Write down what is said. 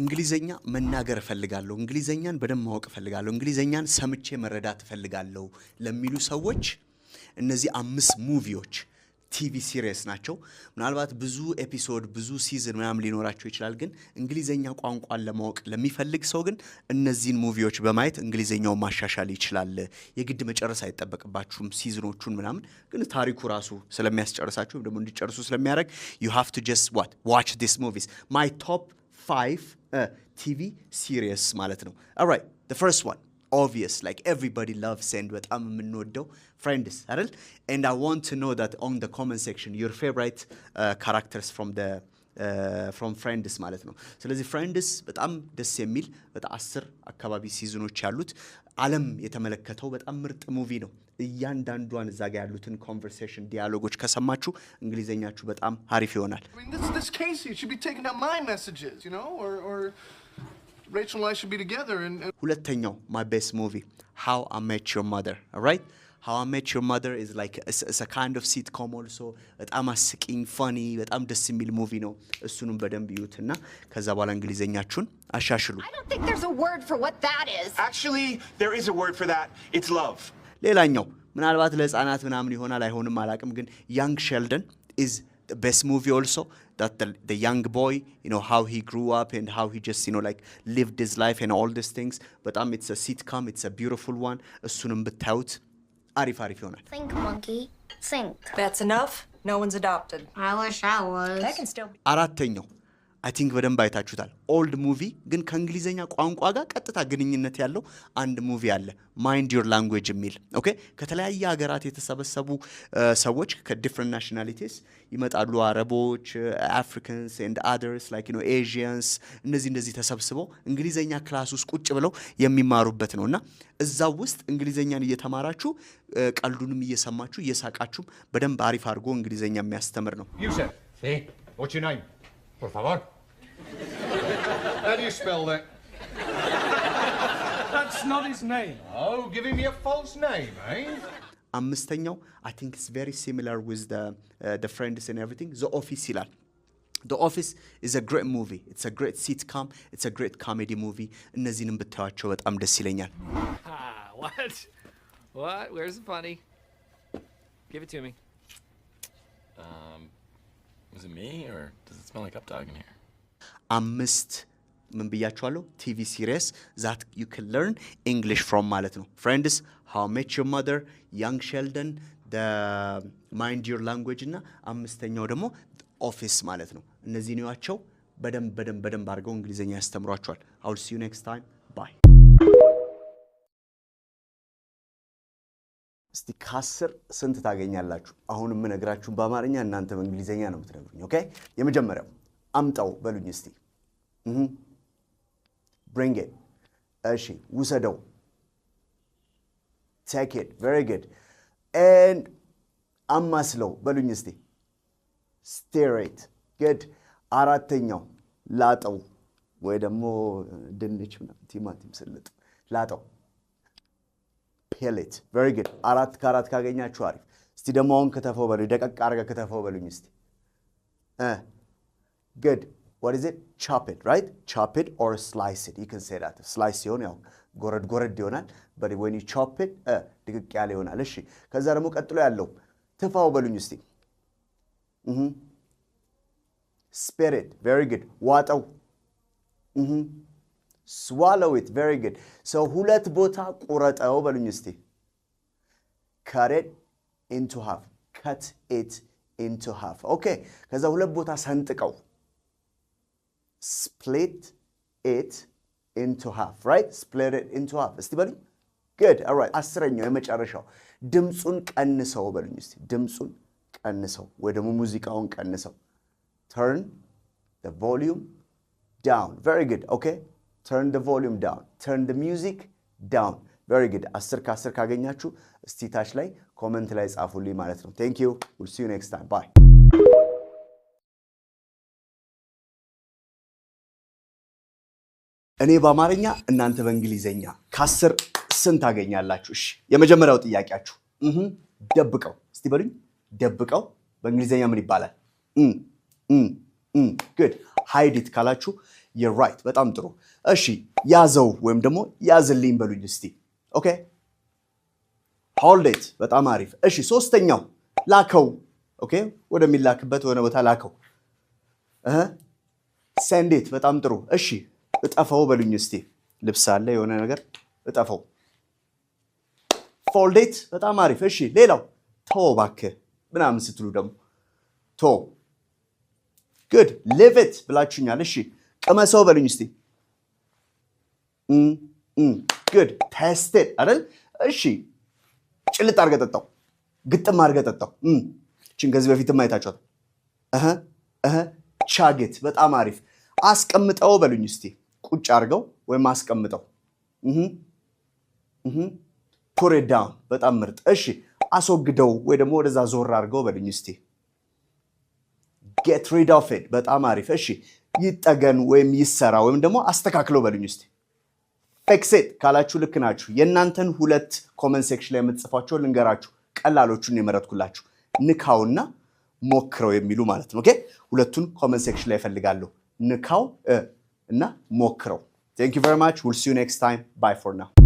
እንግሊዘኛ መናገር ፈልጋለሁ እንግሊዘኛን በደም ማወቅ ፈልጋለሁ እንግሊዘኛን ሰምቼ መረዳት ፈልጋለሁ ለሚሉ ሰዎች እነዚህ 5 ሙቪዎች ቲቪ ሲሪየስ ናቸው ምናልባት ብዙ ኤፒሶድ ብዙ ሲዝን ምናምን ሊኖራቸው ይችላል ግን እንግሊዘኛ ቋንቋን ለማወቅ ለሚፈልግ ሰው ግን እነዚህን ሙቪዎች በማየት እንግሊዘኛውን ማሻሻል ይችላል የግድ መጨረስ አይተበቅባችሁም ሲዝኖቹን ምናምን ግን ታሪኩ ራሱ ስለሚያስጨርሳችሁ ደግሞ እንዲጨርሱ ስለሚያደርግ you have to just watch these movies my top 5 TV series ማለት ነው all right the first one obvious like everybody loves and በጣም የምንወደው friends አይደል and I want to know that on the comment section your favorite characters from friends ማለት ነው ስለዚህ friends በጣም ደስ የሚል በጣም 10 አካባቢ ሲዝኖች ያሉት ዓለም የተመለከተው በጣም ምርጥ ሙቪ ነው እያንዳንዷን እዛ ጋር ያሉትን ኮንቨርሴሽን ዲያሎጎች ከሰማችሁ እንግሊዘኛችሁ በጣም አሪፍ ይሆናል I mean this Casey should be taking out my messages you know or Rachel and I should be together and ሁለተኛው my best movie How I Met Your Mother all right How I Met Your Mother is like it's a kind of sitcom also በጣም አስቂኝ funny በጣም ደስ የሚል ሙቪ ነው እሱንም በደንብ ይዩትና ከዛ በኋላ እንግሊዘኛችሁን አሻሽሉ I don't think there's a word for what that is Actually there is a word for that it's love ሌላኛው ምናልባት ለህፃናት ምናምን ይሆናል አይሆንም አላቅም ግን Young Sheldon is the best movie also that the young boy you know how he grew up and how he just you know like lived his life and all these things but it's a sitcom it's a beautiful one እሱንም ብታዩት አሪፍ ይሆናል Think monkey think That's enough no one's adopted I wish I was That can still be አራተኛው I think በደንብ አይታችሁታል old movie ግን ከእንግሊዘኛ ቋንቋ ጋር ቀጥታ ግንኙነት ያለው አንድ ሙቪ አለ Mind Your Language የሚል ኦኬ ከተለያየ ሀገራት የተሰበሰቡ ሰዎች ከዲፈረንት ናሽናሊቲስ ይመጣሉ አረቦች Africans and others like you know Asians እነዚህ ተሰብስበው እንግሊዘኛ ክላስ ውስጥ ቁጭ ብለው የሚማሩበት ነውና እዛው ውስጥ እንግሊዘኛን እየተማራችሁ ቀልዱንም እየሰማችሁ እየሳቃችሁ በደንብ አሪፍ አድርጎ እንግሊዘኛ የሚያስተምር ነው Yusuf sí what's your name por favor how do you spell that That's not his name oh giving me a false name eh አምስተኛው I think it's very similar with the friends and everything The Office ይላል The Office is a great movie it's a great sitcom it's a great comedy movie እነዚህንም ብታዩዋቸው በጣም ደስ ይለኛል What where's the funny Give it to me Is it me or does it smell like updog in here 5 ምን ብያችኋለሁ TV series that you can learn English from ማለት ነው Friends How I Met Your Mother Young Sheldon The Mind Your Language እና አምስተኛው ደግሞ Office ማለት ነው እነዚህ ነዋቸው በደንብ አድርገው እንግሊዘኛ ያስተምሯቸዋል I will see you next time bye እስቲ ካስር ስንት ታገኛላችሁ አሁንም ምነግራችሁ በአማርኛ እናንተ በእንግሊዘኛ ነው የምትነግሩኝ ኦኬ የመጀመሪያው አምጣው በሉኝ እስቲ bring it እሺ ውሰደው take it very good and አማስለው በሉኝ እስቲ stir it good አራተኛው ላጠው ወይ ደግሞ ድንች ቲማቲም ስልጥ ላጠው peel it very good አራት ከአራት ካገኛችሁ አሪፍ እስቲ ደግሞ አሁን ከተፈው በሉ ደቀቅ አርገ ከተፈው በሉኝ እስቲ good what is it chop it right chop it or slice it you can say that slice ሲሆን ያው ጎረድ ይሆናል but when you chop it ድቅቅ ያለ ይሆናል እሺ ከዛ ደግሞ ቀጥሎ ያለው ተፋው በሉኝ እስቲ spirit very good ዋጠው swallow it very good so ሁለት ቦታ ቁረጠው በሉኝ እስቲ cut it into half okay ከዛ ሁለት ቦታ ሰንጥቀው split it into half right split it into half እስቲ በሉኝ good all right አስረኛው የመጨረሻው ድምጹን ቀንሰው በሉኝ እስቲ ድምጹን ቀንሰው ወይ ደግሞ ሙዚቃውን ቀንሰው turn the volume down very good okay turn the volume down turn the music down very good 10 ከ10 ካገኛችሁ እስቲ ታች ላይ ኮሜንት ላይ ጻፉልኝ ማለት ነው thank you we'll see you next time bye እኔ በአማርኛ እናንተ በእንግሊዘኛ ከ10 ስንት ታገኛላችሁ እሺ የመጀመሪያው ጥያቄያችሁ ደብቀው እስቲ በሉኝ ደብቀው በእንግሊዘኛ ምን ይባላል good hide it ካላችሁ you're right በጣም ጥሩ እሺ ያዘው ወይም ደግሞ ያዝልኝ በሉኝ እስቲ ኦኬ hold it በጣም አሪፍ እሺ ሶስተኛው ላከው ኦኬ ወደሚላክበት ወደ ቦታ ላከው send it በጣም ጥሩ እሺ እጠፈው በሉኝ እስቲ ልብስ አለ የሆነ ነገር እጠፈው fold it በጣም አሪፍ እሺ ሌላው ተው እባክህ ምናምን ስትሉ ደግሞ ተው good leave it ብላችሁኛል እሺ ቅመሰው በሉኝ እስቲ good test it አይደል እሺ ጭልጥ አድርገህ ጠጣው ግጥም አድርገህ ጠጣው እቺን ከዚህ በፊትም አይታችኋት ቻጌት በጣም አሪፍ አስቀምጠው በሉኝ እስቲ ቁጭ አድርገው ወይም አስቀምጠው put it down በጣም ምርጥ እሺ አስወግደው ወይ ደግሞ ወደዛ ዞር አድርገው በሉኝ እስቲ get rid of it በጣም አሪፍ እሺ ይጠገን ወይም ይሰራ ወይም ደግሞ አስተካክለው በሉኝ እስቲ fix it ካላችሁ ልክ ናችሁ የእናንተን ሁለት ኮሜንት ሴክሽን ላይ የምትጽፏቸው ልንገራችሁ ቀላሎቹን የመረጥኩላችሁ ንካውና ሞክረው የሚሉ ማለት ነው ኦኬ ሁለቱን ኮሜንት ሴክሽን ላይ ፈልጋለሁ ንካው እና ሞክረው thank you very much we'll see you next time bye for now